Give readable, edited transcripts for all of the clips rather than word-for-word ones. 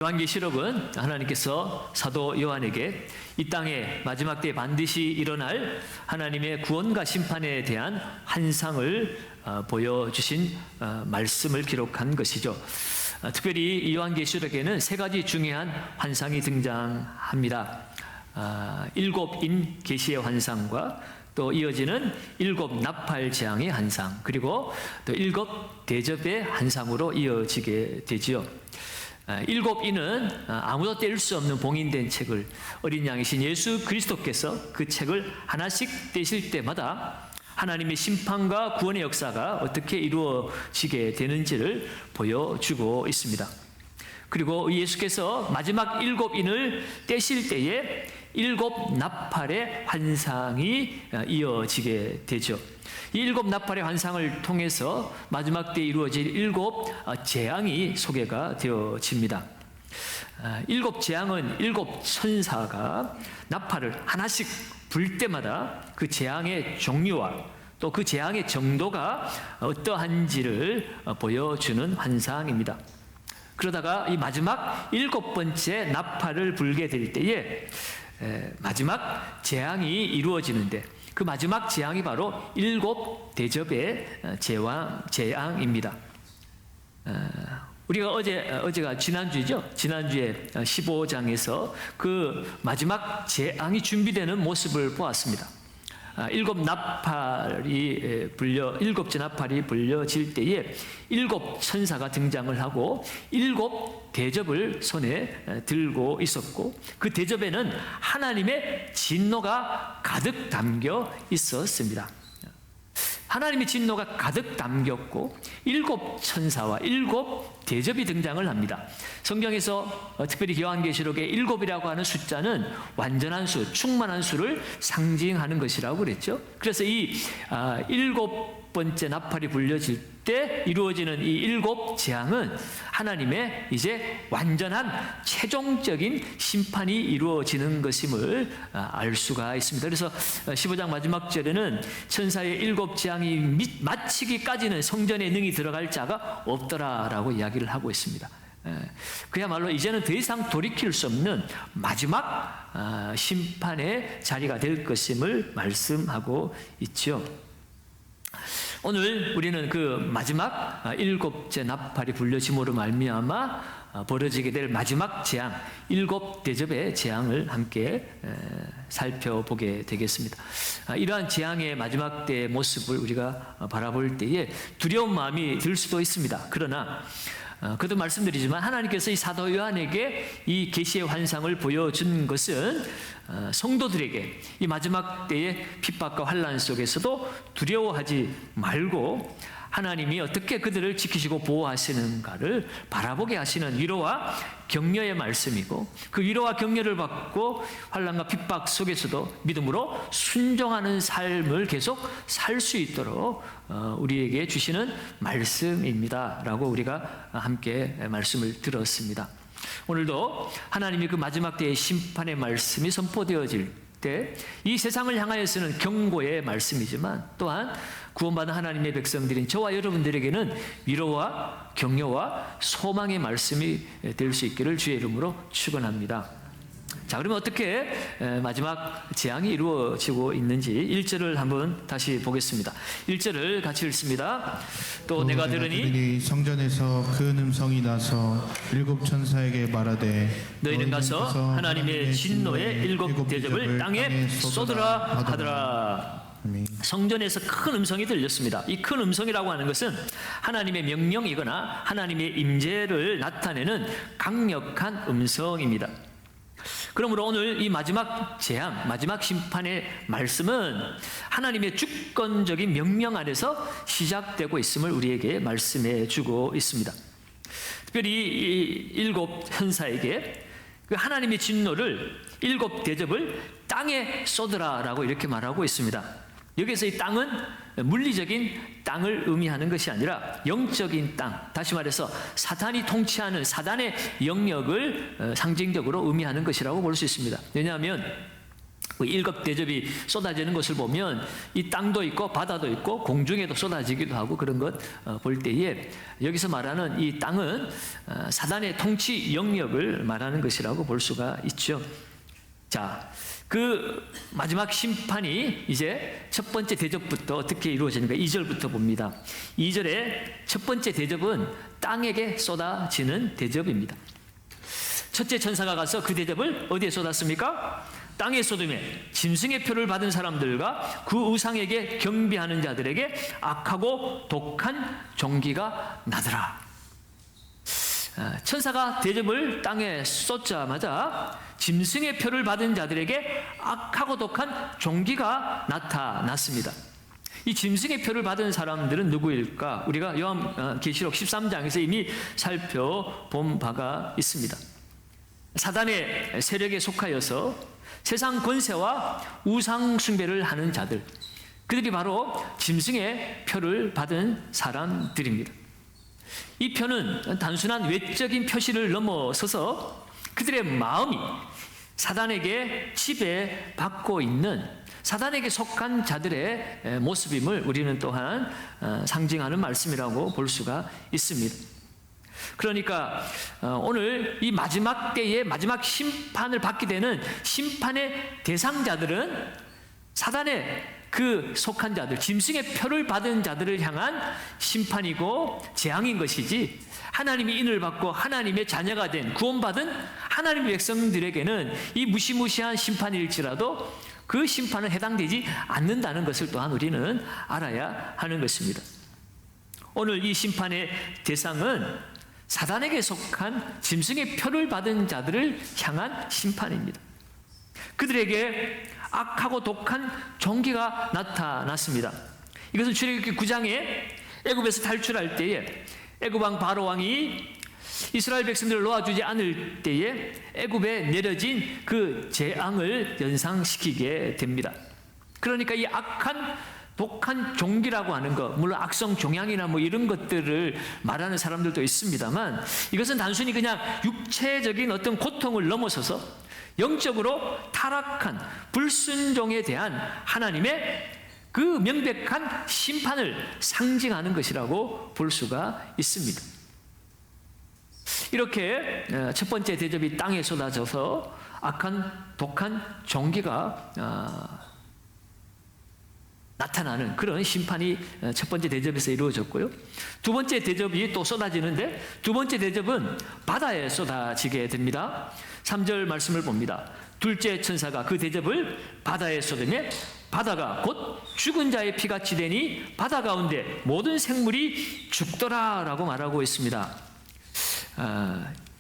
요한계시록은 하나님께서 사도 요한에게 이 땅에 마지막 때에 반드시 일어날 하나님의 구원과 심판에 대한 환상을 보여주신 말씀을 기록한 것이죠. 특별히 이 요한계시록에는 세 가지 중요한 환상이 등장합니다. 일곱 인 계시의 환상과 또 이어지는 일곱 나팔 재앙의 환상, 그리고 또 일곱 대접의 환상으로 이어지게 되지요. 일곱 인은 아무도 뗄 수 없는 봉인된 책을 어린 양이신 예수 그리스도께서 그 책을 하나씩 떼실 때마다 하나님의 심판과 구원의 역사가 어떻게 이루어지게 되는지를 보여주고 있습니다. 그리고 예수께서 마지막 일곱 인을 떼실 때에 일곱 나팔의 환상이 이어지게 되죠. 이 일곱 나팔의 환상을 통해서 마지막 때에 이루어질 일곱 재앙이 소개가 되어집니다. 일곱 재앙은 일곱 천사가 나팔을 하나씩 불 때마다 그 재앙의 종류와 또 그 재앙의 정도가 어떠한지를 보여주는 환상입니다. 그러다가 이 마지막 일곱 번째 나팔을 불게 될 때에 마지막 재앙이 이루어지는데 그 마지막 재앙이 바로 일곱 대접의 재앙입니다. 우리가 어제가 지난주죠. 지난주에 15장에서 그 마지막 재앙이 준비되는 모습을 보았습니다. 일곱째 나팔이 불려질 때에 일곱 천사가 등장을 하고 일곱 대접을 손에 들고 있었고 그 대접에는 하나님의 진노가 가득 담겨 있었습니다. 하나님의 진노가 가득 담겼고 일곱 천사와 일곱 대접이 등장을 합니다. 성경에서 특별히 요한계시록의 일곱이라고 하는 숫자는 완전한 수, 충만한 수를 상징하는 것이라고 그랬죠. 그래서 이 일곱 번째 나팔이 불려질 때 이루어지는 이 일곱 재앙은 하나님의 이제 완전한 최종적인 심판이 이루어지는 것임을 알 수가 있습니다. 그래서 15장 마지막 절에는 천사의 일곱 재앙이 마치기까지는 성전에 능히 들어갈 자가 없더라라고 이야기를 하고 있습니다. 그야말로 이제는 더 이상 돌이킬 수 없는 마지막 심판의 자리가 될 것임을 말씀하고 있죠. 오늘 우리는 그 마지막 일곱째 나팔이 불려짐으로 말미암아 벌어지게 될 마지막 재앙, 일곱 대접의 재앙을 함께 살펴보게 되겠습니다. 이러한 재앙의 마지막 때의 모습을 우리가 바라볼 때에 두려운 마음이 들 수도 있습니다. 그러나 그도 말씀드리지만 하나님께서 이 사도 요한에게 이 계시의 환상을 보여준 것은 성도들에게 이 마지막 때의 핍박과 환난 속에서도 두려워하지 말고 하나님이 어떻게 그들을 지키시고 보호하시는가를 바라보게 하시는 위로와 격려의 말씀이고 그 위로와 격려를 받고 환난과 핍박 속에서도 믿음으로 순종하는 삶을 계속 살 수 있도록 우리에게 주시는 말씀입니다 라고 우리가 함께 말씀을 들었습니다. 오늘도 하나님이 그 마지막 때의 심판의 말씀이 선포되어질 때 이 세상을 향하여서는 경고의 말씀이지만 또한 구원받은 하나님의 백성들인 저와 여러분들에게는 위로와 격려와 소망의 말씀이 될 수 있기를 주의 이름으로 축원합니다. 자, 그러면 어떻게 마지막 재앙이 이루어지고 있는지 1절을 한번 다시 보겠습니다. 1절을 같이 읽습니다. 또 내가 들으니 성전에서 큰 음성이 나서 일곱 천사에게 말하되 너희는 가서 하나님의 진노의 일곱 대접을 땅에 쏟으라 하더라. 성전에서 큰 음성이 들렸습니다. 이 큰 음성이라고 하는 것은 하나님의 명령이거나 하나님의 임재를 나타내는 강력한 음성입니다. 그러므로 오늘 이 마지막 재앙, 마지막 심판의 말씀은 하나님의 주권적인 명령 안에서 시작되고 있음을 우리에게 말씀해 주고 있습니다. 특별히 이 일곱 천사에게 그 하나님의 진노를 일곱 대접을 땅에 쏟으라라고 이렇게 말하고 있습니다. 여기서 이 땅은 물리적인 땅을 의미하는 것이 아니라 영적인 땅, 다시 말해서 사탄이 통치하는 사단의 영역을 상징적으로 의미하는 것이라고 볼 수 있습니다. 왜냐하면 그 일곱 대접이 쏟아지는 것을 보면 이 땅도 있고 바다도 있고 공중에도 쏟아지기도 하고 그런 것 볼 때에 여기서 말하는 이 땅은 사단의 통치 영역을 말하는 것이라고 볼 수가 있죠. 자, 그 마지막 심판이 이제 첫 번째 대접부터 어떻게 이루어지는가 2절부터 봅니다. 2절에 첫 번째 대접은 땅에게 쏟아지는 대접입니다. 첫째 천사가 가서 그 대접을 어디에 쏟았습니까? 땅에 쏟음에 짐승의 표를 받은 사람들과 그 우상에게 경배하는 자들에게 악하고 독한 종기가 나더라. 천사가 대접을 땅에 쏟자마자 짐승의 표를 받은 자들에게 악하고 독한 종기가 나타났습니다. 이 짐승의 표를 받은 사람들은 누구일까? 우리가 요한계시록 13장에서 이미 살펴본 바가 있습니다. 사단의 세력에 속하여서 세상 권세와 우상 숭배를 하는 자들, 그들이 바로 짐승의 표를 받은 사람들입니다. 이 표는 단순한 외적인 표시를 넘어서서 그들의 마음이 사단에게 지배받고 있는 사단에게 속한 자들의 모습임을 우리는 또한 상징하는 말씀이라고 볼 수가 있습니다. 그러니까 오늘 이 마지막 때에 마지막 심판을 받게 되는 심판의 대상자들은 사단의 그 속한 자들, 짐승의 표를 받은 자들을 향한 심판이고 재앙인 것이지, 하나님이 인을 받고 하나님의 자녀가 된 구원받은 하나님의 백성들에게는 이 무시무시한 심판일지라도 그 심판은 해당되지 않는다는 것을 또한 우리는 알아야 하는 것입니다. 오늘 이 심판의 대상은 사단에게 속한 짐승의 표를 받은 자들을 향한 심판입니다. 그들에게 악하고 독한 종기가 나타났습니다. 이것은 출애굽기 9장에 애굽에서 탈출할 때에 애굽 왕 바로 왕이 이스라엘 백성들을 놓아주지 않을 때에 애굽에 내려진 그 재앙을 연상시키게 됩니다. 그러니까 이 악한 독한 종기라고 하는 것, 물론 악성 종양이나 뭐 이런 것들을 말하는 사람들도 있습니다만, 이것은 단순히 그냥 육체적인 어떤 고통을 넘어서서 영적으로 타락한 불순종에 대한 하나님의 그 명백한 심판을 상징하는 것이라고 볼 수가 있습니다. 이렇게 첫 번째 대접이 땅에 쏟아져서 악한 독한 종기가 나타나는 그런 심판이 첫 번째 대접에서 이루어졌고요. 두 번째 대접이 또 쏟아지는데, 두 번째 대접은 바다에 쏟아지게 됩니다. 3절 말씀을 봅니다. 둘째 천사가 그 대접을 바다에 쏟으며 바다가 곧 죽은 자의 피같이 되니 바다 가운데 모든 생물이 죽더라라고 말하고 있습니다.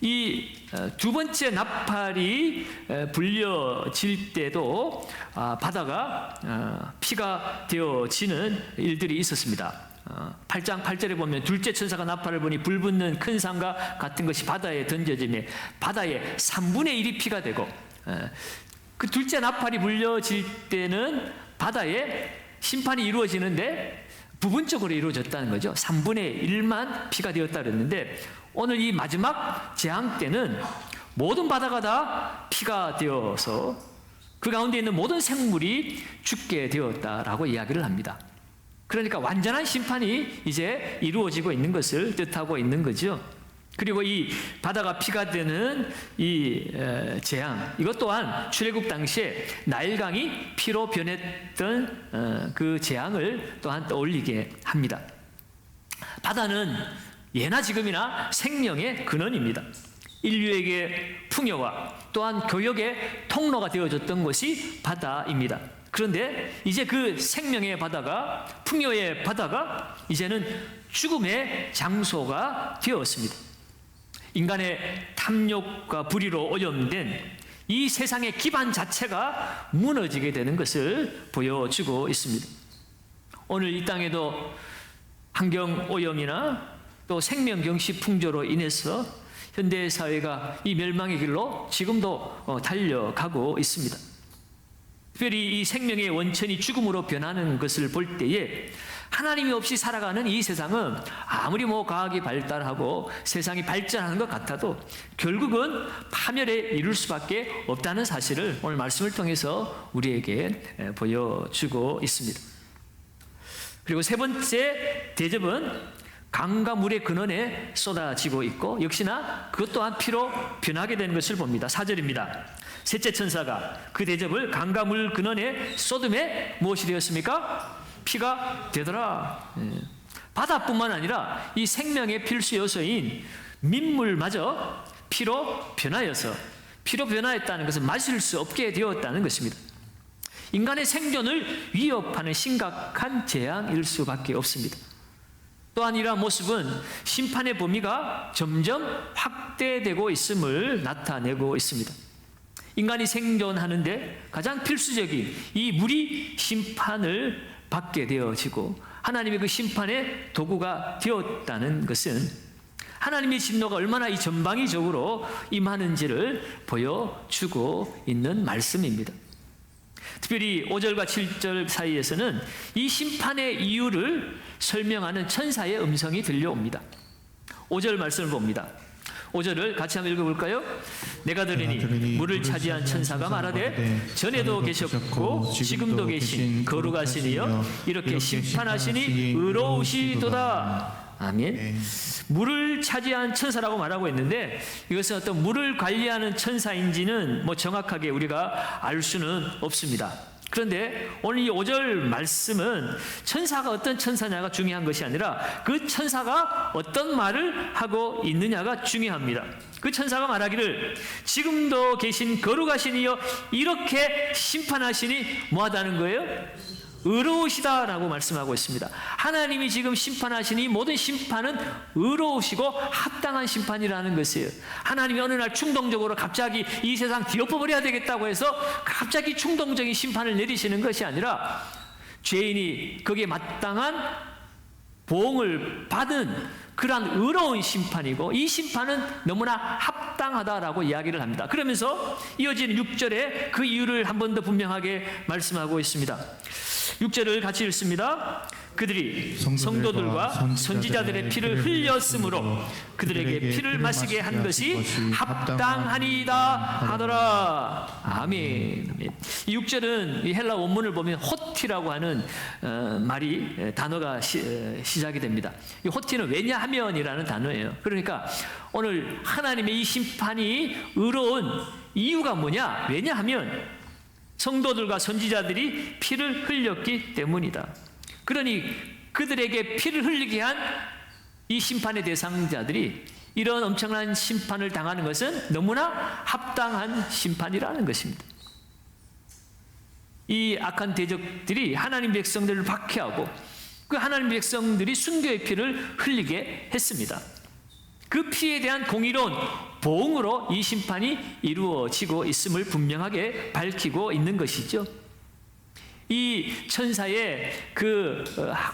이 두 번째 나팔이 불려질 때도 바다가 피가 되어지는 일들이 있었습니다. 8장 8절에 보면 둘째 천사가 나팔을 보니 불붙는 큰 상과 같은 것이 바다에 던져지며 바다의 3분의 1이 피가 되고, 그 둘째 나팔이 불려질 때는 바다에 심판이 이루어지는데 부분적으로 이루어졌다는 거죠. 3분의 1만 피가 되었다 그랬는데, 오늘 이 마지막 재앙 때는 모든 바다가 다 피가 되어서 그 가운데 있는 모든 생물이 죽게 되었다라고 이야기를 합니다. 그러니까 완전한 심판이 이제 이루어지고 있는 것을 뜻하고 있는 거죠. 그리고 이 바다가 피가 되는 이 재앙, 이것 또한 출애굽 당시에 나일강이 피로 변했던 그 재앙을 또한 떠올리게 합니다. 바다는 예나 지금이나 생명의 근원입니다. 인류에게 풍요와 또한 교역의 통로가 되어줬던 것이 바다입니다. 그런데 이제 그 생명의 바다가, 풍요의 바다가 이제는 죽음의 장소가 되었습니다. 인간의 탐욕과 불의로 오염된 이 세상의 기반 자체가 무너지게 되는 것을 보여주고 있습니다. 오늘 이 땅에도 환경 오염이나 또 생명 경시 풍조로 인해서 현대 사회가 이 멸망의 길로 지금도 달려가고 있습니다. 특별히 이 생명의 원천이 죽음으로 변하는 것을 볼 때에 하나님이 없이 살아가는 이 세상은 아무리 과학이 발달하고 세상이 발전하는 것 같아도 결국은 파멸에 이를 수밖에 없다는 사실을 오늘 말씀을 통해서 우리에게 보여주고 있습니다. 그리고 세 번째 대접은 강과 물의 근원에 쏟아지고 있고 역시나 그것 또한 피로 변하게 되는 것을 봅니다. 4절입니다. 셋째 천사가 그 대접을 강과 물 근원에 쏟음에 무엇이 되었습니까? 피가 되더라. 바다뿐만 아니라 이 생명의 필수 요소인 민물마저 피로 변하였다는 것은 마실 수 없게 되었다는 것입니다. 인간의 생존을 위협하는 심각한 재앙일 수밖에 없습니다. 또한 이러한 모습은 심판의 범위가 점점 확대되고 있음을 나타내고 있습니다. 인간이 생존하는데 가장 필수적인 이 물이 심판을 받게 되어지고 하나님의 그 심판의 도구가 되었다는 것은 하나님의 진노가 얼마나 이 전방위적으로 임하는지를 보여주고 있는 말씀입니다. 특별히 5절과 7절 사이에서는 이 심판의 이유를 설명하는 천사의 음성이 들려옵니다. 5절 말씀을 봅니다. 5절을 같이 한번 읽어볼까요? 내가 들으니 물을 차지한 천사가 말하되 전에도 계셨고 지금도 계신 거룩하신 이여 이렇게 심판하시니 의로우시도다. 아멘. 물을 차지한 천사라고 말하고 있는데 이것은 어떤 물을 관리하는 천사인지는 정확하게 우리가 알 수는 없습니다. 그런데 오늘 이 5절 말씀은 천사가 어떤 천사냐가 중요한 것이 아니라 그 천사가 어떤 말을 하고 있느냐가 중요합니다. 그 천사가 말하기를 지금도 계신 거룩하신 이여 이렇게 심판하시니 뭐하다는 거예요? 의로우시다라고 말씀하고 있습니다. 하나님이 지금 심판하시니 모든 심판은 의로우시고 합당한 심판이라는 것이에요. 하나님이 어느 날 충동적으로 갑자기 이 세상 뒤엎어버려야 되겠다고 해서 갑자기 충동적인 심판을 내리시는 것이 아니라 죄인이 거기에 마땅한 보응을 받은 그러한 의로운 심판이고 이 심판은 너무나 합당하다라고 이야기를 합니다. 그러면서 이어지는 6절에 그 이유를 한 번 더 분명하게 말씀하고 있습니다. 6절을 같이 읽습니다. 그들이 성도들과 선지자들의 피를 흘렸으므로 그들에게 피를 마시게 한 것이 합당하니이다 하더라. 아멘. 이 6절은 이 헬라 원문을 보면 호티라고 하는 단어가 시작이 됩니다. 이 호티는 왜냐하면이라는 단어예요. 그러니까 오늘 하나님의 이 심판이 의로운 이유가 뭐냐? 왜냐하면 성도들과 선지자들이 피를 흘렸기 때문이다. 그러니 그들에게 피를 흘리게 한 이 심판의 대상자들이 이런 엄청난 심판을 당하는 것은 너무나 합당한 심판이라는 것입니다. 이 악한 대적들이 하나님 백성들을 박해하고 그 하나님 백성들이 순교의 피를 흘리게 했습니다. 그 피에 대한 공의로운 보응으로 이 심판이 이루어지고 있음을 분명하게 밝히고 있는 것이죠. 이 천사의 그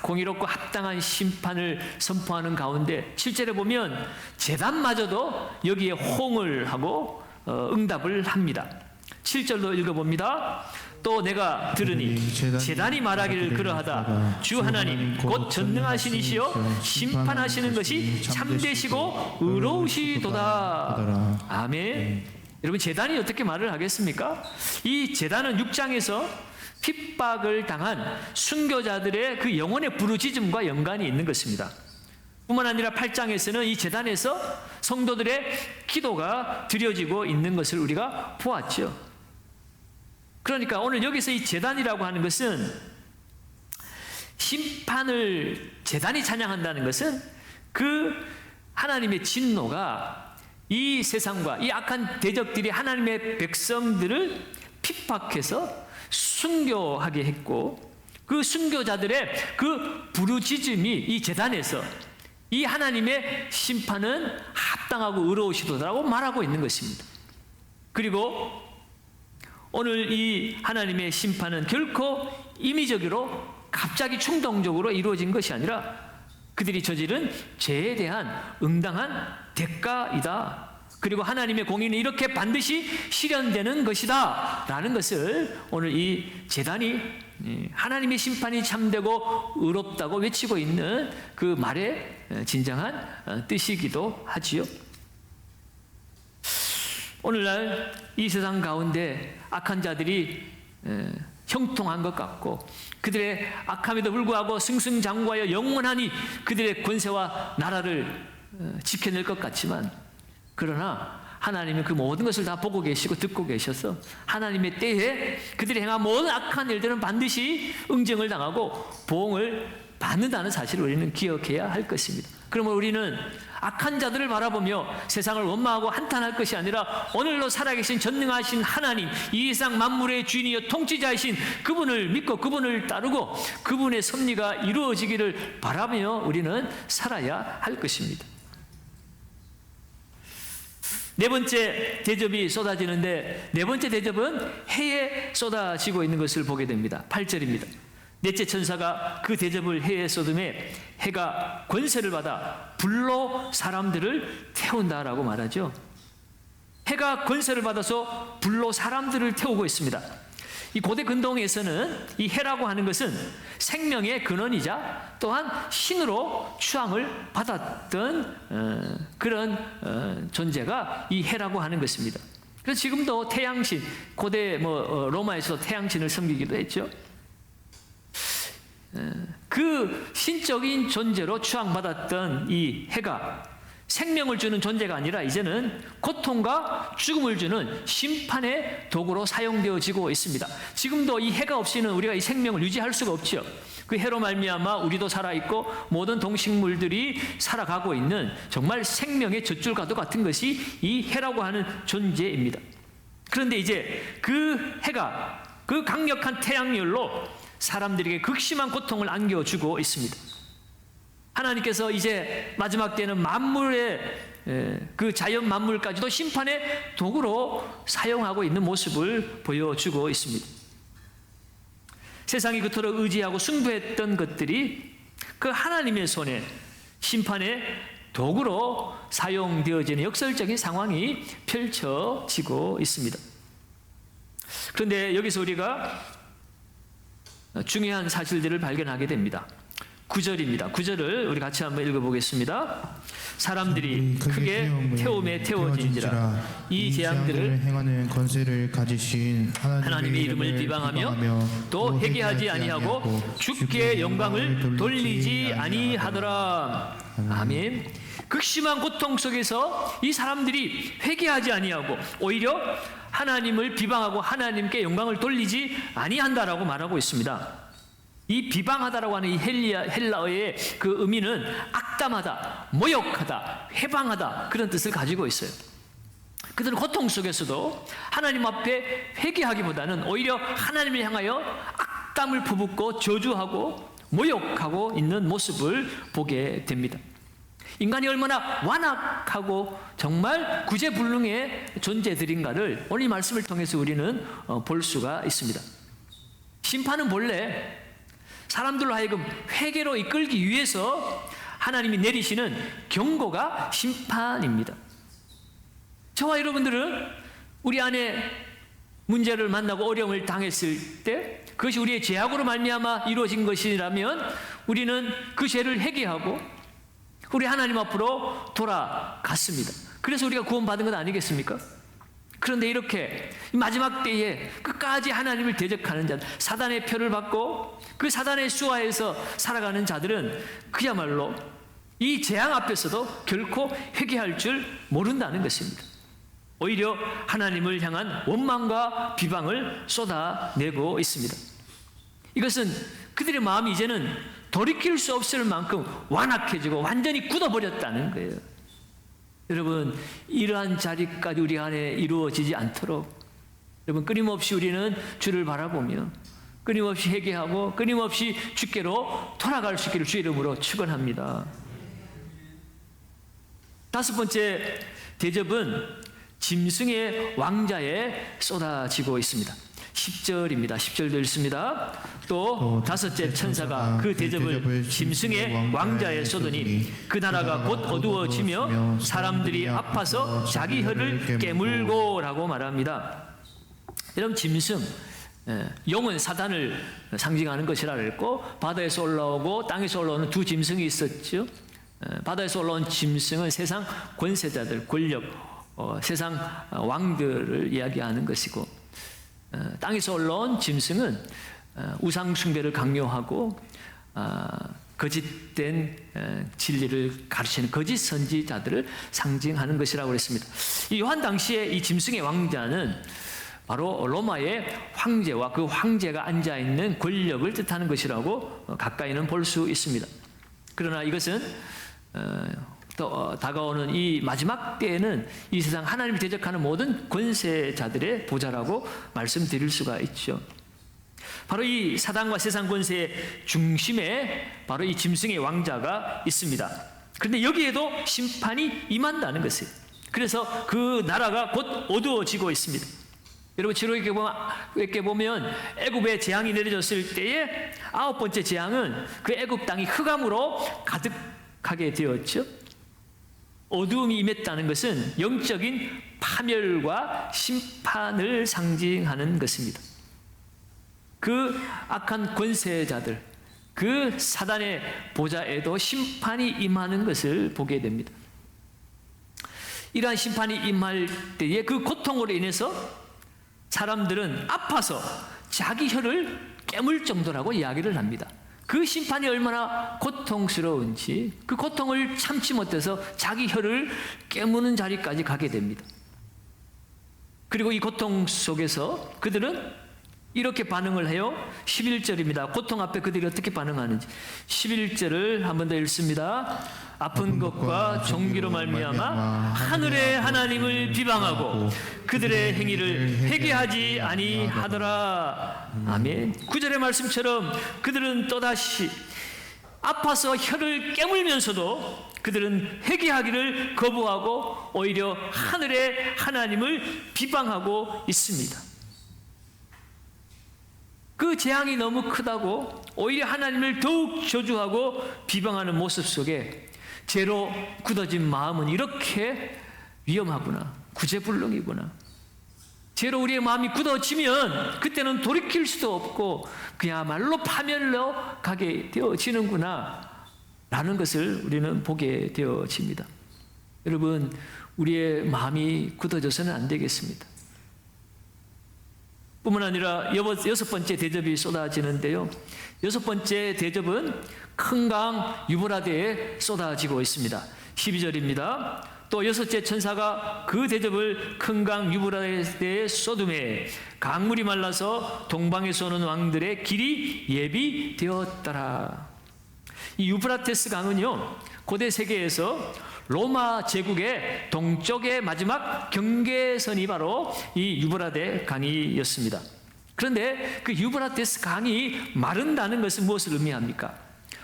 공의롭고 합당한 심판을 선포하는 가운데 7절에 보면 제단마저도 여기에 호응을 하고 응답을 합니다. 7절로 읽어봅니다. 또 내가 들으니 제단이 말하기를 그러하다. 주 하나님 곧 전능하신 이시여 심판하시는 것이 참되시고 의로우시도다. 아멘. 여러분 제단이 어떻게 말을 하겠습니까? 이 제단은 6장에서 핍박을 당한 순교자들의 그 영혼의 부르짖음과 연관이 있는 것입니다. 뿐만 아니라 8장에서는 이 제단에서 성도들의 기도가 드려지고 있는 것을 우리가 보았죠. 그러니까 오늘 여기서 이 제단이라고 하는 것은 심판을 제단이 찬양한다는 것은 그 하나님의 진노가 이 세상과 이 악한 대적들이 하나님의 백성들을 핍박해서 순교하게 했고 그 순교자들의 그 부르짖음이 이 제단에서 이 하나님의 심판은 합당하고 의로우시도다라고 말하고 있는 것입니다. 그리고 오늘 이 하나님의 심판은 결코 임의적으로 갑자기 충동적으로 이루어진 것이 아니라 그들이 저지른 죄에 대한 응당한 대가이다. 그리고 하나님의 공의는 이렇게 반드시 실현되는 것이다 라는 것을 오늘 이 제단이 하나님의 심판이 참되고 의롭다고 외치고 있는 그 말의 진정한 뜻이기도 하지요. 오늘날 이 세상 가운데 악한 자들이 형통한 것 같고 그들의 악함에도 불구하고 승승장구하여 영원하니 그들의 권세와 나라를 지켜낼 것 같지만, 그러나 하나님은 그 모든 것을 다 보고 계시고 듣고 계셔서 하나님의 때에 그들이 행한 모든 악한 일들은 반드시 응징을 당하고 보응을 받는다는 사실을 우리는 기억해야 할 것입니다. 그러면 우리는 악한 자들을 바라보며 세상을 원망하고 한탄할 것이 아니라 오늘로 살아계신 전능하신 하나님, 이 세상 만물의 주인이여 통치자이신 그분을 믿고 그분을 따르고 그분의 섭리가 이루어지기를 바라며 우리는 살아야 할 것입니다. 네 번째 대접이 쏟아지는데, 네 번째 대접은 해에 쏟아지고 있는 것을 보게 됩니다. 8절입니다. 넷째 천사가 그 대접을 해에 쏟음에 해가 권세를 받아 불로 사람들을 태운다라고 말하죠. 해가 권세를 받아서 불로 사람들을 태우고 있습니다. 이 고대 근동에서는 이 해라고 하는 것은 생명의 근원이자 또한 신으로 추앙을 받았던 그런 존재가 이 해라고 하는 것입니다. 그래서 지금도 태양신, 고대 로마에서 태양신을 섬기기도 했죠. 그 신적인 존재로 추앙받았던 이 해가 생명을 주는 존재가 아니라 이제는 고통과 죽음을 주는 심판의 도구로 사용되어지고 있습니다. 지금도 이 해가 없이는 우리가 이 생명을 유지할 수가 없죠. 그 해로 말미암아 우리도 살아있고 모든 동식물들이 살아가고 있는 정말 생명의 젖줄과도 같은 것이 이 해라고 하는 존재입니다. 그런데 이제 그 해가 그 강력한 태양열로 사람들에게 극심한 고통을 안겨주고 있습니다. 하나님께서 이제 마지막 때는 만물의 그 자연 만물까지도 심판의 도구로 사용하고 있는 모습을 보여주고 있습니다. 세상이 그토록 의지하고 숭배했던 것들이 그 하나님의 손에 심판의 도구로 사용되어지는 역설적인 상황이 펼쳐지고 있습니다. 그런데 여기서 우리가 중요한 사실들을 발견하게 됩니다. 9절입니다. 9절을 우리 같이 한번 읽어보겠습니다. 사람들이 크게 태움에 태워진지라 이 재앙들을 행하는 권세를 가지신 하나님의 이름을 비방하며 또 회개하지 아니하고 주께 영광을 돌리지 아니하더라. 아멘. 극심한 고통 속에서 이 사람들이 회개하지 아니하고 오히려 하나님을 비방하고 하나님께 영광을 돌리지 아니한다라고 말하고 있습니다. 이 비방하다라고 하는 이 헬라어의 그 의미는 악담하다, 모욕하다, 회방하다 그런 뜻을 가지고 있어요. 그들은 고통 속에서도 하나님 앞에 회개하기보다는 오히려 하나님을 향하여 악담을 퍼붓고 저주하고 모욕하고 있는 모습을 보게 됩니다. 인간이 얼마나 완악하고 정말 구제불능의 존재들인가를 오늘 이 말씀을 통해서 우리는 볼 수가 있습니다. 심판은 본래 사람들로 하여금 회개로 이끌기 위해서 하나님이 내리시는 경고가 심판입니다. 저와 여러분들은 우리 안에 문제를 만나고 어려움을 당했을 때 그것이 우리의 죄악으로 말미암아 이루어진 것이라면 우리는 그 죄를 회개하고 우리 하나님 앞으로 돌아갔습니다. 그래서 우리가 구원받은 것 아니겠습니까? 그런데 이렇게 마지막 때에 끝까지 하나님을 대적하는 자들, 사단의 표를 받고 그 사단의 수하에서 살아가는 자들은 그야말로 이 재앙 앞에서도 결코 회개할 줄 모른다는 것입니다. 오히려 하나님을 향한 원망과 비방을 쏟아내고 있습니다. 이것은 그들의 마음이 이제는 돌이킬 수 없을 만큼 완악해지고 완전히 굳어버렸다는 거예요. 여러분, 이러한 자리까지 우리 안에 이루어지지 않도록 여러분 끊임없이 우리는 주를 바라보며 끊임없이 회개하고 끊임없이 주께로 돌아갈 수 있기를 주의 이름으로 축원합니다. 다섯 번째 대접은 짐승의 왕자에 쏟아지고 있습니다. 10절입니다. 10절도 읽습니다. 또 다섯째 천사가 그 대접을 짐승의 왕자에 쏟으니 그 나라가 곧 어두워지며 사람들이 아파서 자기 혀를 깨물고라고 말합니다. 여러분, 짐승, 용은 사단을 상징하는 것이라 그랬고, 바다에서 올라오고 땅에서 올라오는 두 짐승이 있었죠. 바다에서 올라온 짐승은 세상 권세자들, 권력, 세상 왕들을 이야기하는 것이고, 땅에서 올라온 짐승은 우상 숭배를 강요하고 거짓된 진리를 가르치는 거짓 선지자들을 상징하는 것이라고 그랬습니다. 이 요한 당시에 이 짐승의 왕자는 바로 로마의 황제와 그 황제가 앉아 있는 권력을 뜻하는 것이라고 가까이는 볼 수 있습니다. 그러나 이것은 또 다가오는 이 마지막 때에는 이 세상 하나님을 대적하는 모든 권세자들의 보좌라고 말씀드릴 수가 있죠. 바로 이 사단과 세상 권세의 중심에 바로 이 짐승의 왕자가 있습니다. 그런데 여기에도 심판이 임한다는 것이에요. 그래서 그 나라가 곧 어두워지고 있습니다. 여러분, 지록에 보면 애굽에 재앙이 내려졌을 때에 9번째 재앙은 그 애굽 땅이 흑암으로 가득하게 되었죠. 어두움이 임했다는 것은 영적인 파멸과 심판을 상징하는 것입니다. 그 악한 권세자들, 그 사단의 보좌에도 심판이 임하는 것을 보게 됩니다. 이러한 심판이 임할 때에 그 고통으로 인해서 사람들은 아파서 자기 혀를 깨물 정도라고 이야기를 합니다. 그 심판이 얼마나 고통스러운지 그 고통을 참지 못해서 자기 혀를 깨무는 자리까지 가게 됩니다. 그리고 이 고통 속에서 그들은 이렇게 반응을 해요. 11절입니다. 고통 앞에 그들이 어떻게 반응하는지 11절을 한 번 더 읽습니다. 아픈 것과 종기로 말미암아 하늘의 하나님을 비방하고 그들의 행위를 회개하지 아니하더라. 아멘. 9절의 말씀처럼 그들은 또다시 아파서 혀를 깨물면서도 그들은 회개하기를 거부하고 오히려 하늘의 하나님을 비방하고 있습니다. 그 재앙이 너무 크다고 오히려 하나님을 더욱 저주하고 비방하는 모습 속에 죄로 굳어진 마음은 이렇게 위험하구나, 구제불능이구나. 죄로 우리의 마음이 굳어지면 그때는 돌이킬 수도 없고 그야말로 파멸로 가게 되어지는구나 라는 것을 우리는 보게 되어집니다. 여러분, 우리의 마음이 굳어져서는 안 되겠습니다. 뿐만 아니라 여섯 번째 대접이 쏟아지는데요. 여섯 번째 대접은 큰 강 유브라데에 쏟아지고 있습니다. 12절입니다. 또 여섯째 천사가 그 대접을 큰 강 유브라데에 쏟음에 강물이 말라서 동방에서 오는 왕들의 길이 예비되었더라. 이 유브라테스 강은요, 고대 세계에서 로마 제국의 동쪽의 마지막 경계선이 바로 이 유브라데 강이었습니다. 그런데 그 유브라테스 강이 마른다는 것은 무엇을 의미합니까?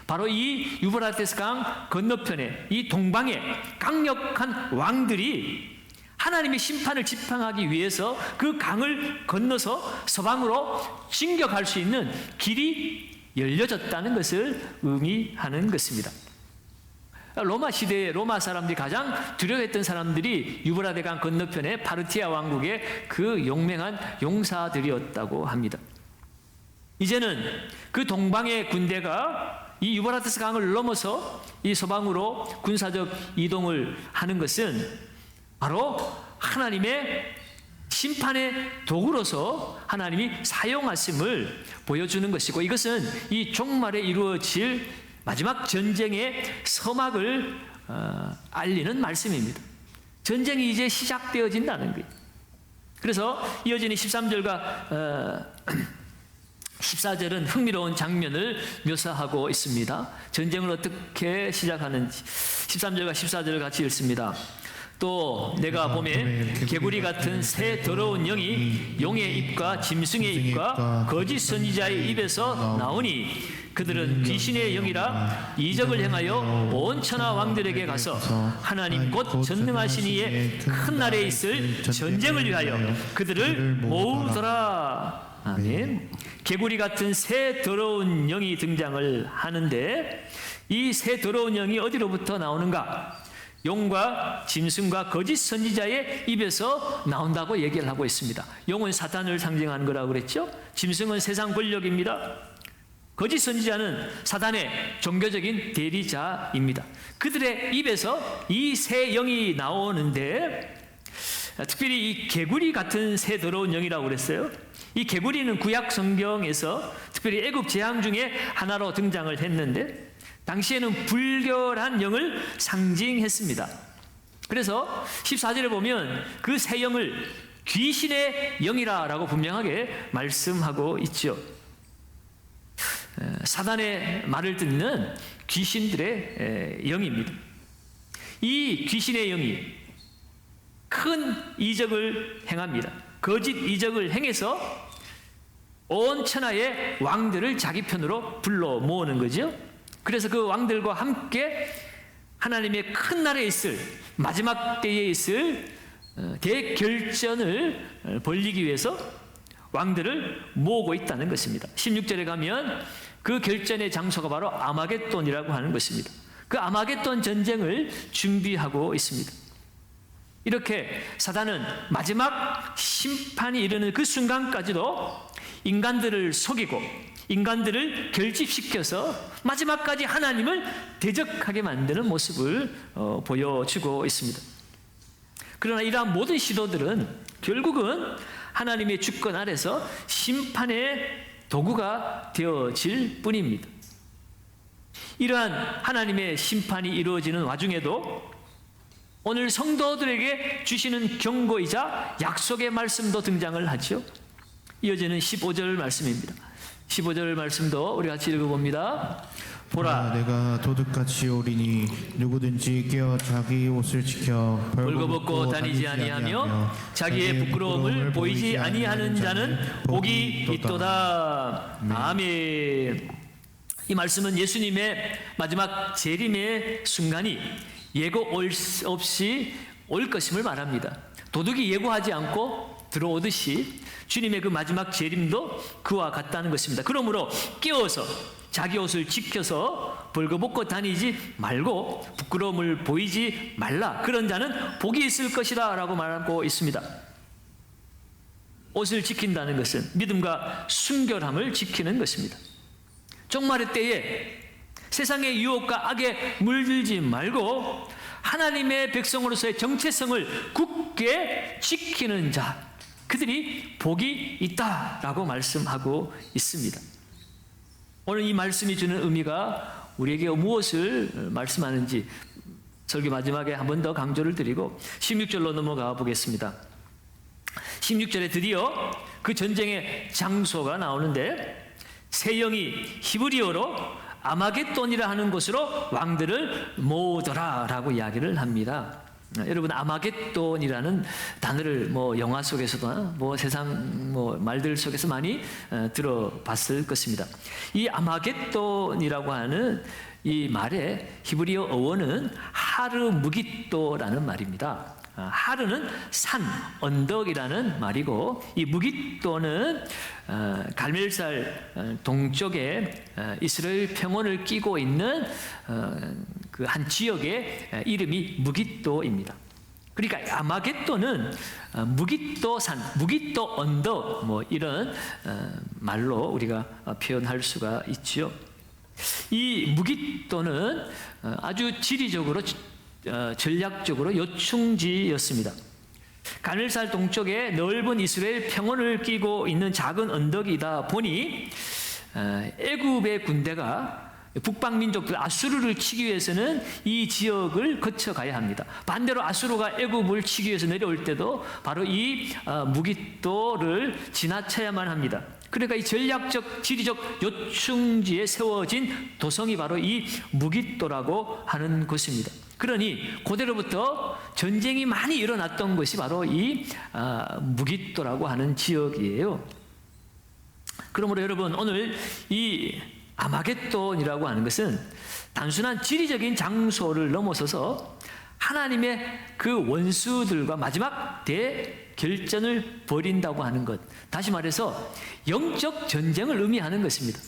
바로 이 유브라테스 강 건너편에 이 동방에 강력한 왕들이 하나님의 심판을 집행하기 위해서 그 강을 건너서 서방으로 진격할 수 있는 길이 열려졌다는 것을 의미하는 것입니다. 로마 시대에 로마 사람들이 가장 두려워했던 사람들이 유브라데강 건너편의 파르티아 왕국의 그 용맹한 용사들이었다고 합니다. 이제는 그 동방의 군대가 이 유브라테스 강을 넘어서 이 서방으로 군사적 이동을 하는 것은 바로 하나님의 심판의 도구로서 하나님이 사용하심을 보여주는 것이고, 이것은 이 종말에 이루어질 마지막 전쟁의 서막을 알리는 말씀입니다. 전쟁이 이제 시작되어진다는 거예요. 그래서 이어지는 13절과 14절은 흥미로운 장면을 묘사하고 있습니다. 전쟁을 어떻게 시작하는지 13절과 14절을 같이 읽습니다. 또 내가 보매 개구리 같은 새 더러운 영이 용의 입과 짐승의 입과 거짓 선지자의 입에서 나오니 그들은 귀신의 영이라 이적을 행하여 온 천하 왕들에게 가서 하나님 곧 전능하신 이의 큰 날에 있을 전쟁을 위하여 그들을 모으더라. 아멘. 개구리 같은 새 더러운 영이 등장을 하는데 이 새 더러운 영이 어디로부터 나오는가? 용과 짐승과 거짓 선지자의 입에서 나온다고 얘기를 하고 있습니다. 용은 사탄을 상징하는 거라고 그랬죠. 짐승은 세상 권력입니다. 거짓 선지자는 사단의 종교적인 대리자입니다. 그들의 입에서 이 새 영이 나오는데 특별히 이 개구리 같은 새 더러운 영이라고 그랬어요. 이 개구리는 구약 성경에서 특별히 애굽 재앙 중에 하나로 등장을 했는데 당시에는 불결한 영을 상징했습니다. 그래서 14절에 보면 그 새 영을 귀신의 영이라고 분명하게 말씀하고 있죠. 사단의 말을 듣는 귀신들의 영입니다. 이 귀신의 영이 큰 이적을 행합니다. 거짓 이적을 행해서 온 천하의 왕들을 자기 편으로 불러 모으는 거죠. 그래서 그 왕들과 함께 하나님의 큰 날에 있을 마지막 때에 있을 대결전을 벌이기 위해서 왕들을 모으고 있다는 것입니다. 16절에 가면 그 결전의 장소가 바로 아마겟돈이라고 하는 것입니다. 그 아마겟돈 전쟁을 준비하고 있습니다. 이렇게 사단은 마지막 심판이 이르는 그 순간까지도 인간들을 속이고 인간들을 결집시켜서 마지막까지 하나님을 대적하게 만드는 모습을 보여주고 있습니다. 그러나 이러한 모든 시도들은 결국은 하나님의 주권 아래서 심판의 도구가 되어질 뿐입니다. 이러한 하나님의 심판이 이루어지는 와중에도 오늘 성도들에게 주시는 경고이자 약속의 말씀도 등장을 하죠. 이어지는 15절 말씀입니다. 15절 말씀도 우리 같이 읽어봅니다. 보라, 내가 도둑같이 오리니 누구든지 깨어 자기 옷을 지켜 벌거벗고 다니지 아니하며 자기의 부끄러움을 보이지 아니하는 자는 복이 있도다. 아멘. 이 말씀은 예수님의 마지막 재림의 순간이 예고 없이 올 것임을 말합니다. 도둑이 예고하지 않고 들어오듯이 주님의 그 마지막 재림도 그와 같다는 것입니다. 그러므로 깨어서 자기 옷을 지켜서 벌거벗고 다니지 말고 부끄러움을 보이지 말라. 그런 자는 복이 있을 것이다 라고 말하고 있습니다. 옷을 지킨다는 것은 믿음과 순결함을 지키는 것입니다. 종말의 때에 세상의 유혹과 악에 물들지 말고 하나님의 백성으로서의 정체성을 굳게 지키는 자, 그들이 복이 있다라고 말씀하고 있습니다. 오늘 이 말씀이 주는 의미가 우리에게 무엇을 말씀하는지 설교 마지막에 한 번 더 강조를 드리고 16절로 넘어가 보겠습니다. 16절에 드디어 그 전쟁의 장소가 나오는데 새 영이 히브리어로 아마겟돈이라 하는 곳으로 왕들을 모으더라 라고 이야기를 합니다. 여러분, 아마겟돈이라는 단어를 영화 속에서도 세상 말들 속에서 많이 들어봤을 것입니다. 이 아마겟돈이라고 하는 이 말의 히브리어 어원은 하르무깃도라는 말입니다. 하르는 산, 언덕이라는 말이고 이 무깃도는 갈멜살 동쪽에 이스라엘 평원을 끼고 있는 그 한 지역의 이름이 무깃도입니다. 그러니까 아마겟돈은 무깃도 산, 무깃도 언덕 이런 말로 우리가 표현할 수가 있죠. 이 무깃도는 아주 지리적으로 전략적으로 요충지였습니다. 갈멜살 동쪽에 넓은 이스라엘 평원을 끼고 있는 작은 언덕이다 보니 애굽의 군대가 북방 민족들 아수르를 치기 위해서는 이 지역을 거쳐가야 합니다. 반대로 아수르가 애굽을 치기 위해서 내려올 때도 바로 이 무깃도를 지나쳐야만 합니다. 그러니까 이 전략적 지리적 요충지에 세워진 도성이 바로 이 무깃도라고 하는 곳입니다. 그러니 고대로부터 전쟁이 많이 일어났던 것이 바로 이 무깃도라고 하는 지역이에요. 그러므로 여러분, 오늘 이 아마겟돈이라고 하는 것은 단순한 지리적인 장소를 넘어서서 하나님의 그 원수들과 마지막 대결전을 벌인다고 하는 것. 다시 말해서 영적 전쟁을 의미하는 것입니다.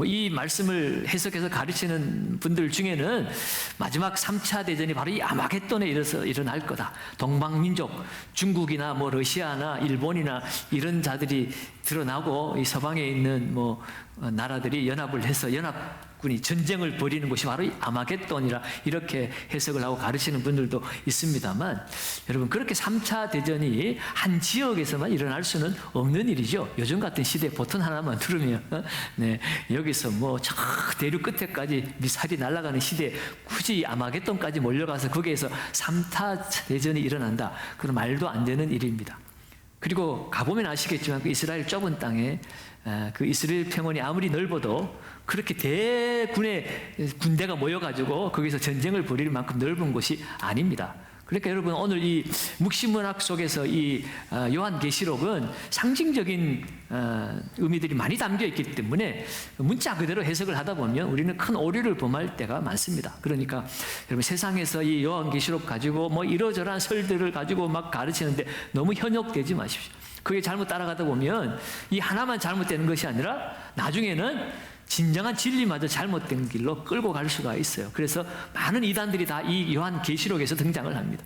이 말씀을 해석해서 가르치는 분들 중에는 마지막 3차 대전이 바로 이 아마겟돈에 일어날 거다. 동방민족, 중국이나 러시아나 일본이나 이런 자들이 드러나고 이 서방에 있는 나라들이 연합을 해서 연합군이 전쟁을 벌이는 곳이 바로 이 아마겟돈이라 이렇게 해석을 하고 가르치는 분들도 있습니다만, 여러분 그렇게 3차 대전이 한 지역에서만 일어날 수는 없는 일이죠. 요즘 같은 시대에 보통 하나만 들으면 여기서 저 대륙 끝에까지 미사일이 날아가는 시대에 굳이 아마겟돈까지 몰려가서 거기에서 3차 대전이 일어난다. 그건 말도 안 되는 일입니다. 그리고 가보면 아시겠지만 그 이스라엘 좁은 땅에 그 이스라엘 평원이 아무리 넓어도 그렇게 대군의 군대가 모여가지고 거기서 전쟁을 벌일 만큼 넓은 곳이 아닙니다. 그러니까 여러분 오늘 이 묵시문학 속에서 이 요한계시록은 상징적인 의미들이 많이 담겨 있기 때문에 문자 그대로 해석을 하다 보면 우리는 큰 오류를 범할 때가 많습니다. 그러니까 여러분 세상에서 이 요한계시록 가지고 이러저러한 설들을 가지고 막 가르치는데 너무 현혹되지 마십시오. 그게 잘못 따라가다 보면 이 하나만 잘못되는 것이 아니라 나중에는 진정한 진리마저 잘못된 길로 끌고 갈 수가 있어요. 그래서 많은 이단들이 다 이 요한계시록에서 등장을 합니다.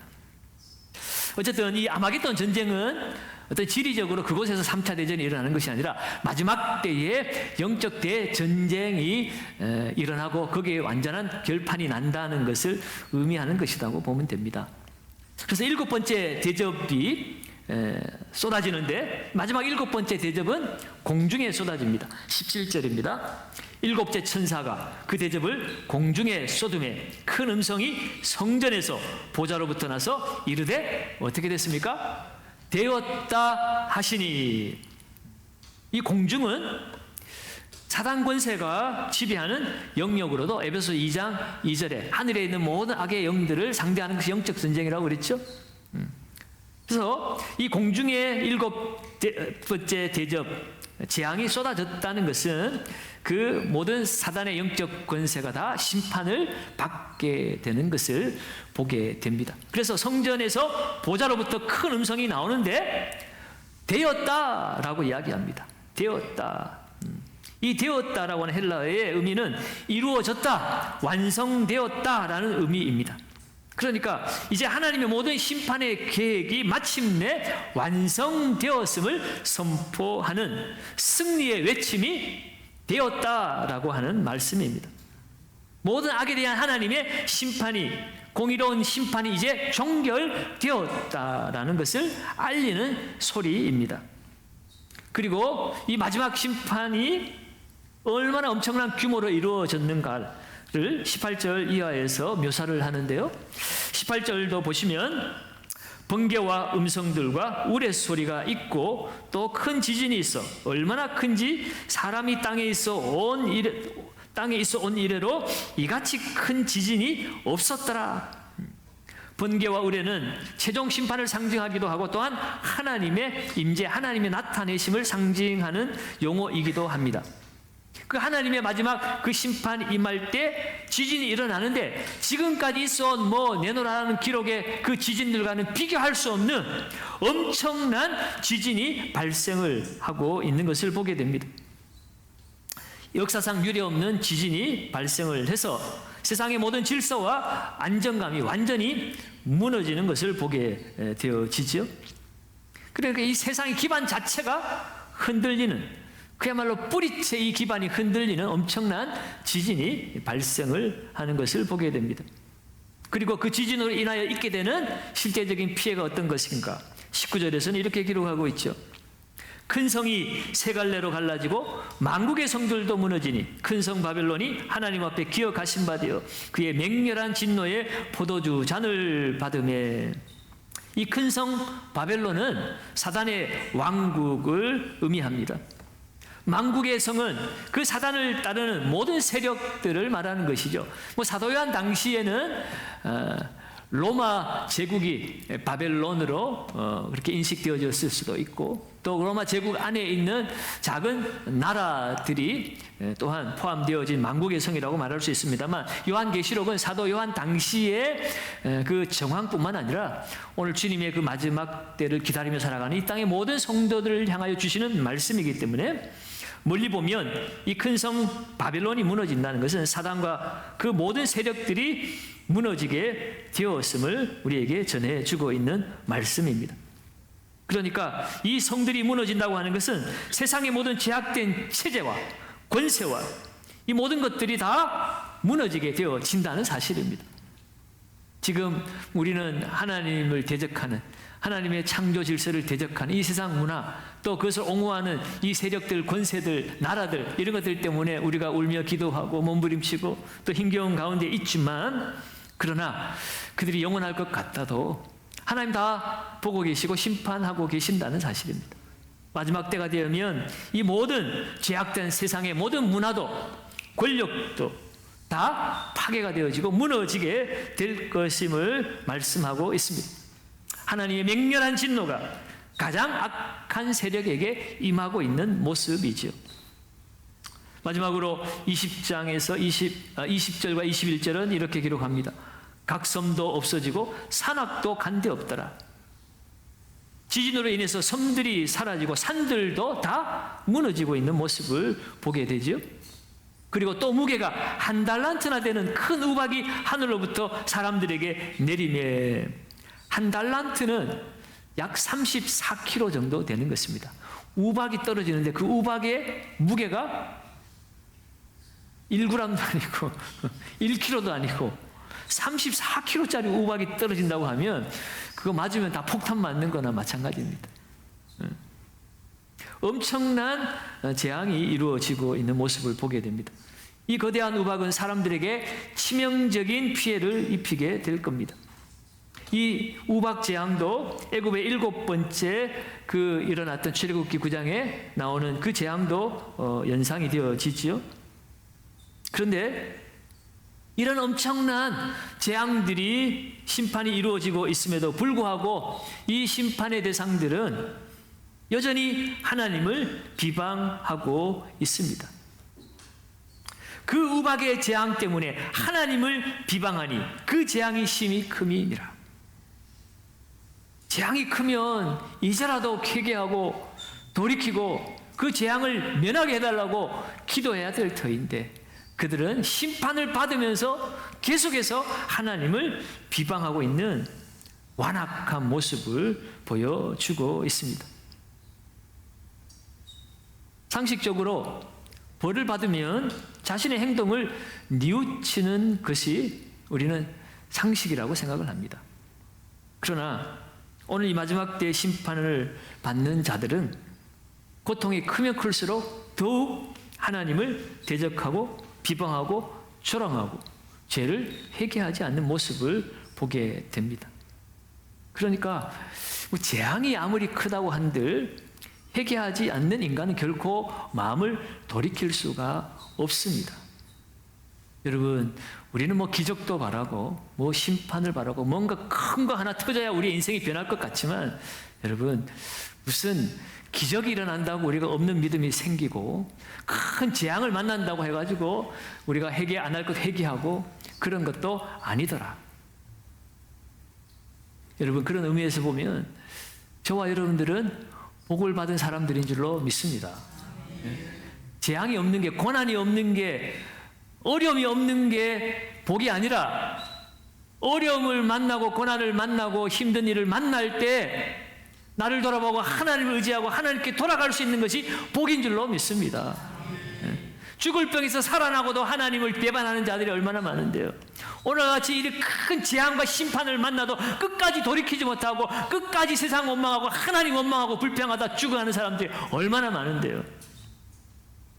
어쨌든 이 아마겟돈 전쟁은 어떤 지리적으로 그곳에서 3차 대전이 일어나는 것이 아니라 마지막 때에 영적 대전쟁이 일어나고 거기에 완전한 결판이 난다는 것을 의미하는 것이라고 보면 됩니다. 그래서 7번째 대접이 쏟아지는데 마지막 7번째 대접은 공중에 쏟아집니다. 17절입니다. 7째 천사가 그 대접을 공중에 쏟음에 큰 음성이 성전에서 보좌로부터 나서 이르되 어떻게 됐습니까? 되었다 하시니. 이 공중은 사단 권세가 지배하는 영역으로도 에베소 2장 2절에 하늘에 있는 모든 악의 영들을 상대하는 것이 영적 전쟁이라고 그랬죠. 그래서 이 공중의 7번째 대접, 재앙이 쏟아졌다는 것은 그 모든 사단의 영적 권세가 다 심판을 받게 되는 것을 보게 됩니다. 그래서 성전에서 보좌로부터 큰 음성이 나오는데 되었다라고 이야기합니다. 되었다. 이 되었다라고 하는 헬라어의 의미는 이루어졌다, 완성되었다라는 의미입니다. 그러니까 이제 하나님의 모든 심판의 계획이 마침내 완성되었음을 선포하는 승리의 외침이 되었다라고 하는 말씀입니다. 모든 악에 대한 하나님의 심판이, 공의로운 심판이 이제 종결되었다라는 것을 알리는 소리입니다. 그리고 이 마지막 심판이 얼마나 엄청난 규모로 이루어졌는가를 18절 이하에서 묘사를 하는데요. 18절도 보시면 번개와 음성들과 우레소리가 있고 또 큰 지진이 있어 얼마나 큰지 사람이 땅에 있어 온 이래로 이같이 큰 지진이 없었더라. 번개와 우레는 최종 심판을 상징하기도 하고 또한 하나님의 임재, 하나님의 나타내심을 상징하는 용어이기도 합니다. 그 하나님의 마지막 그 심판이 임할 때 지진이 일어나는데 지금까지 있어온 내노라는 기록의 그 지진들과는 비교할 수 없는 엄청난 지진이 발생을 하고 있는 것을 보게 됩니다. 역사상 유례없는 지진이 발생을 해서 세상의 모든 질서와 안정감이 완전히 무너지는 것을 보게 되어지죠. 그러니까 이 세상의 기반 자체가 흔들리는, 그야말로 뿌리째 이 기반이 흔들리는 엄청난 지진이 발생을 하는 것을 보게 됩니다. 그리고 그 지진으로 인하여 있게 되는 실제적인 피해가 어떤 것인가? 19절에서는 이렇게 기록하고 있죠. 큰 성이 세 갈래로 갈라지고 만국의 성들도 무너지니 큰 성 바벨론이 하나님 앞에 기억하신 바 되어 그의 맹렬한 진노의 포도주 잔을 받으매. 이 큰 성 바벨론은 사단의 왕국을 의미합니다. 만국의 성은 그 사단을 따르는 모든 세력들을 말하는 것이죠. 사도 요한 당시에는 로마 제국이 바벨론으로 그렇게 인식되어졌을 수도 있고, 또 로마 제국 안에 있는 작은 나라들이 또한 포함되어진 만국의 성이라고 말할 수 있습니다만, 요한계시록은 사도 요한 당시의 그 정황뿐만 아니라 오늘 주님의 그 마지막 때를 기다리며 살아가는 이 땅의 모든 성도들을 향하여 주시는 말씀이기 때문에, 멀리 보면 이 큰 성 바벨론이 무너진다는 것은 사단과 그 모든 세력들이 무너지게 되었음을 우리에게 전해주고 있는 말씀입니다. 그러니까 이 성들이 무너진다고 하는 것은 세상의 모든 제약된 체제와 권세와 이 모든 것들이 다 무너지게 되어진다는 사실입니다. 지금 우리는 하나님을 대적하는, 하나님의 창조 질서를 대적하는 이 세상 문화, 또 그것을 옹호하는 이 세력들, 권세들, 나라들, 이런 것들 때문에 우리가 울며 기도하고 몸부림치고 또 힘겨운 가운데 있지만, 그러나 그들이 영원할 것 같아도 하나님 다 보고 계시고 심판하고 계신다는 사실입니다. 마지막 때가 되면 이 모든 죄악된 세상의 모든 문화도 권력도 다 파괴가 되어지고 무너지게 될 것임을 말씀하고 있습니다. 하나님의 맹렬한 진노가 가장 악한 세력에게 임하고 있는 모습이죠. 마지막으로 20장에서 20절과 21절은 이렇게 기록합니다. 각섬도 없어지고 산악도 간데 없더라. 지진으로 인해서 섬들이 사라지고 산들도 다 무너지고 있는 모습을 보게 되죠. 그리고 또 무게가 1달란트나 되는 큰 우박이 하늘로부터 사람들에게 내리매, 1달란트는 약 34kg 정도 되는 것입니다. 우박이 떨어지는데 그 우박의 무게가 1g도 아니고 1kg도 아니고 34kg짜리 우박이 떨어진다고 하면 그거 맞으면 다 폭탄 맞는 거나 마찬가지입니다. 엄청난 재앙이 이루어지고 있는 모습을 보게 됩니다. 이 거대한 우박은 사람들에게 치명적인 피해를 입히게 될 겁니다. 이 우박 재앙도 애굽의 7번째 그 일어났던 출애굽기 9장에 나오는 그 재앙도 연상이 되어지지요. 그런데 이런 엄청난 재앙들이 심판이 이루어지고 있음에도 불구하고 이 심판의 대상들은 여전히 하나님을 비방하고 있습니다. 그 우박의 재앙 때문에 하나님을 비방하니 그 재앙이 심히 큼이니라. 재앙이 크면 이제라도 회개하고 돌이키고 그 재앙을 면하게 해달라고 기도해야 될 터인데, 그들은 심판을 받으면서 계속해서 하나님을 비방하고 있는 완악한 모습을 보여주고 있습니다. 상식적으로 벌을 받으면 자신의 행동을 뉘우치는 것이 우리는 상식이라고 생각을 합니다. 그러나 오늘 이 마지막 때의 심판을 받는 자들은 고통이 크면 클수록 더욱 하나님을 대적하고 비방하고 조롱하고 죄를 회개하지 않는 모습을 보게 됩니다. 그러니까 재앙이 아무리 크다고 한들 회개하지 않는 인간은 결코 마음을 돌이킬 수가 없습니다. 여러분, 우리는 기적도 바라고 심판을 바라고 뭔가 큰 거 하나 터져야 우리 인생이 변할 것 같지만, 여러분, 무슨 기적이 일어난다고 우리가 없는 믿음이 생기고 큰 재앙을 만난다고 해가지고 우리가 회개 안 할 것 회개하고 그런 것도 아니더라. 여러분, 그런 의미에서 보면 저와 여러분들은 복을 받은 사람들인 줄로 믿습니다. 재앙이 없는 게, 고난이 없는 게, 어려움이 없는 게 복이 아니라, 어려움을 만나고 고난을 만나고 힘든 일을 만날 때 나를 돌아보고 하나님을 의지하고 하나님께 돌아갈 수 있는 것이 복인 줄로 믿습니다. 죽을 병에서 살아나고도 하나님을 배반하는 자들이 얼마나 많은데요. 오늘같이 이렇게 큰 재앙과 심판을 만나도 끝까지 돌이키지 못하고 끝까지 세상 원망하고 하나님 원망하고 불평하다 죽어가는 사람들이 얼마나 많은데요.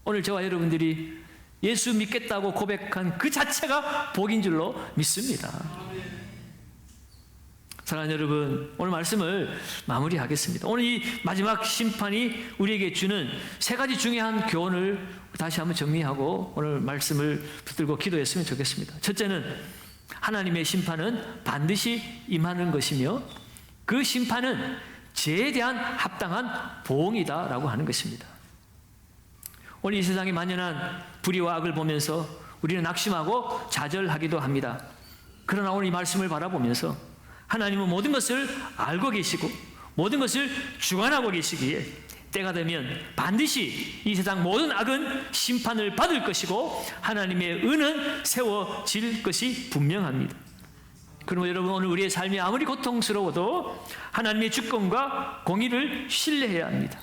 오늘 저와 여러분들이 예수 믿겠다고 고백한 그 자체가 복인 줄로 믿습니다. 사랑하는 여러분, 오늘 말씀을 마무리하겠습니다. 오늘 이 마지막 심판이 우리에게 주는 세 가지 중요한 교훈을 다시 한번 정리하고 오늘 말씀을 붙들고 기도했으면 좋겠습니다. 첫째는 하나님의 심판은 반드시 임하는 것이며 그 심판은 죄에 대한 합당한 보응이다라고 하는 것입니다. 오늘 이 세상에 만연한 불의와 악을 보면서 우리는 낙심하고 좌절하기도 합니다. 그러나 오늘 이 말씀을 바라보면서 하나님은 모든 것을 알고 계시고 모든 것을 주관하고 계시기에 때가 되면 반드시 이 세상 모든 악은 심판을 받을 것이고 하나님의 은은 세워질 것이 분명합니다. 그러므로 여러분, 오늘 우리의 삶이 아무리 고통스러워도 하나님의 주권과 공의를 신뢰해야 합니다.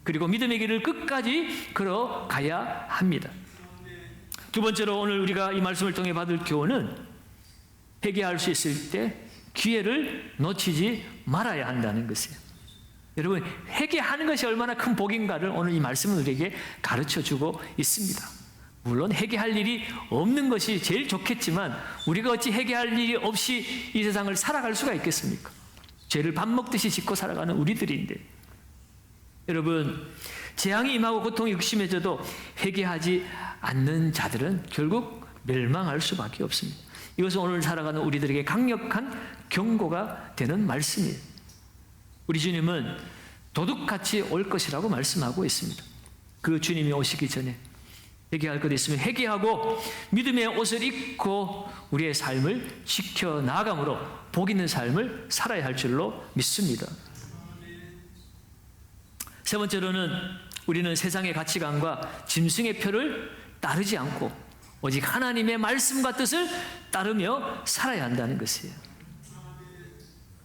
그리고 믿음의 길을 끝까지 걸어가야 합니다. 두 번째로 오늘 우리가 이 말씀을 통해 받을 교훈은 회개할 수 있을 때 기회를 놓치지 말아야 한다는 것이에요. 여러분, 회개하는 것이 얼마나 큰 복인가를 오늘 이 말씀은 우리에게 가르쳐주고 있습니다. 물론 회개할 일이 없는 것이 제일 좋겠지만 우리가 어찌 회개할 일이 없이 이 세상을 살아갈 수가 있겠습니까? 죄를 밥 먹듯이 짓고 살아가는 우리들인데, 여러분, 재앙이 임하고 고통이 극심해져도 회개하지 않는 자들은 결국 멸망할 수밖에 없습니다. 이것은 오늘 살아가는 우리들에게 강력한 경고가 되는 말씀이에요. 우리 주님은 도둑같이 올 것이라고 말씀하고 있습니다. 그 주님이 오시기 전에 회개할 것 있으면 회개하고 믿음의 옷을 입고 우리의 삶을 지켜나감으로 복 있는 삶을 살아야 할 줄로 믿습니다. 세 번째로는 우리는 세상의 가치관과 짐승의 표를 따르지 않고 오직 하나님의 말씀과 뜻을 따르며 살아야 한다는 것이에요.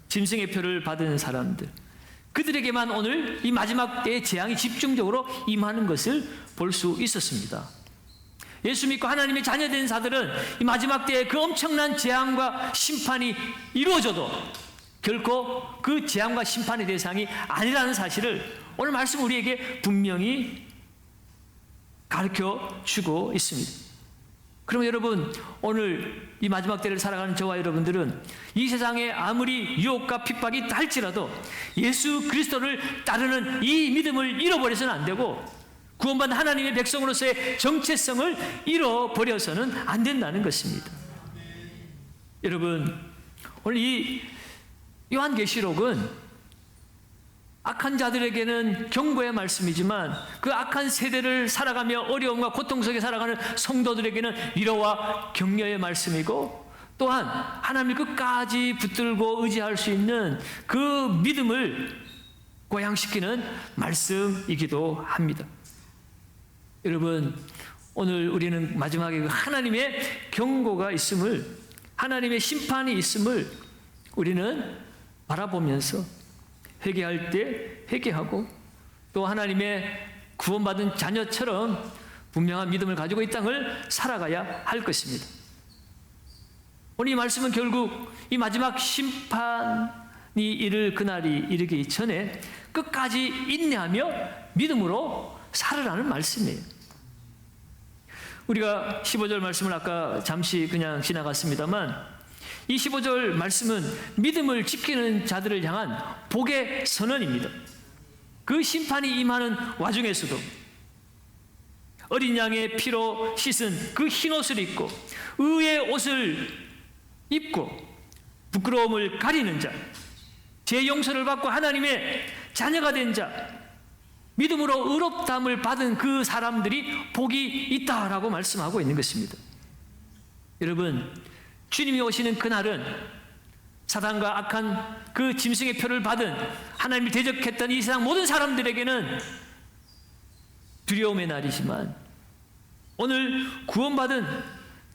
짐승의 표를 받은 사람들, 그들에게만 오늘 이 마지막 때의 재앙이 집중적으로 임하는 것을 볼 수 있었습니다. 예수 믿고 하나님의 자녀된 자들은 이 마지막 때의 그 엄청난 재앙과 심판이 이루어져도 결코 그 재앙과 심판의 대상이 아니라는 사실을 오늘 말씀 우리에게 분명히 가르쳐 주고 있습니다. 그럼 여러분, 오늘 이 마지막 때를 살아가는 저와 여러분들은 이 세상에 아무리 유혹과 핍박이 있다 할지라도 예수 그리스도를 따르는 이 믿음을 잃어버려서는 안 되고 구원받은 하나님의 백성으로서의 정체성을 잃어버려서는 안 된다는 것입니다. 여러분, 오늘 이 요한계시록은 악한 자들에게는 경고의 말씀이지만 그 악한 세대를 살아가며 어려움과 고통 속에 살아가는 성도들에게는 위로와 격려의 말씀이고, 또한 하나님을 끝까지 붙들고 의지할 수 있는 그 믿음을 고양시키는 말씀이기도 합니다. 여러분, 오늘 우리는 마지막에 하나님의 경고가 있음을, 하나님의 심판이 있음을 우리는 바라보면서 회개할 때 회개하고 또 하나님의 구원받은 자녀처럼 분명한 믿음을 가지고 이 땅을 살아가야 할 것입니다. 오늘 이 말씀은 결국 이 마지막 심판이 이를 그날이 이르기 전에 끝까지 인내하며 믿음으로 살으라는 말씀이에요. 우리가 15절 말씀을 아까 잠시 그냥 지나갔습니다만 이 15절 말씀은 믿음을 지키는 자들을 향한 복의 선언입니다. 그 심판이 임하는 와중에서도 어린 양의 피로 씻은 그 흰 옷을 입고 의의 옷을 입고 부끄러움을 가리는 자, 제 용서를 받고 하나님의 자녀가 된 자, 믿음으로 의롭다함을 받은 그 사람들이 복이 있다라고 말씀하고 있는 것입니다. 여러분, 주님이 오시는 그날은 사단과 악한 그 짐승의 표를 받은 하나님을 대적했던 이 세상 모든 사람들에게는 두려움의 날이지만 오늘 구원받은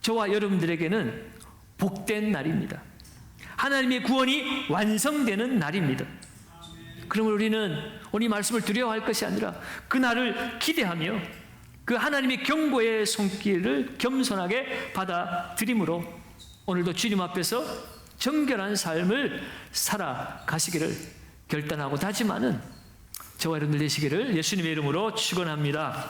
저와 여러분들에게는 복된 날입니다. 하나님의 구원이 완성되는 날입니다. 그러므로 우리는 오늘 이 말씀을 두려워할 것이 아니라 그날을 기대하며 그 하나님의 경고의 손길을 겸손하게 받아들임으로 오늘도 주님 앞에서 정결한 삶을 살아가시기를 결단하고 다짐하는 저와 여러분들 되시기를 예수님의 이름으로 축원합니다.